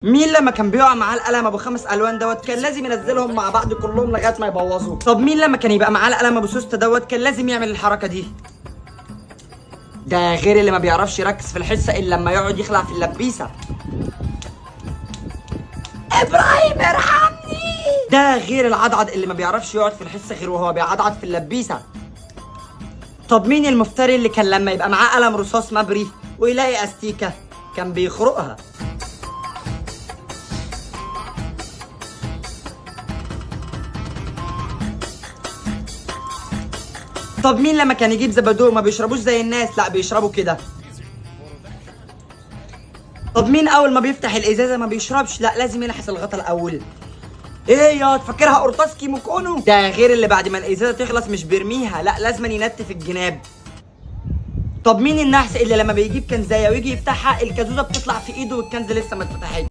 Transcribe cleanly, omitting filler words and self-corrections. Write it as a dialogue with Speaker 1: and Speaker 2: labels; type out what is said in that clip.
Speaker 1: مين لما كان بيقع معاه القلم ابو 5 الوان دوت كان لازم ينزلهم مع بعض كلهم لغايه ما يبوظوا؟ طب مين لما كان يبقى معاه القلم ابو سوسته دوت كان لازم يعمل الحركه دي؟ ده غير اللي ما بيعرفش يركز في الحصه الا لما يقعد يخلع في اللبيسه. ابراهيم ارحمني. ده غير العضعض اللي ما بيعرفش يقعد في الحصه غير وهو بيعضعض في اللبيسه. طب مين المفتري اللي كان لما يبقى معاه قلم رصاص مبري ويلاقي استيكه كان بيخرقها؟ طب مين لما كان يجيب زبادو ما بيشربوش زي الناس، لا بيشربوا كده؟ طب مين اول ما بيفتح الازازه ما بيشربش، لا لازم يلحس الغطا الاول؟ ايه يا تفكرها قرطاس كيموكونو؟ ده غير اللي بعد ما الازازه تخلص مش بيرميها، لا لازم ينتف الجناب. طب مين النحس اللي لما بيجيب كنزايه ويجي يفتحها الكازوزه بتطلع في ايده والكنز لسه ما اتفتحتش؟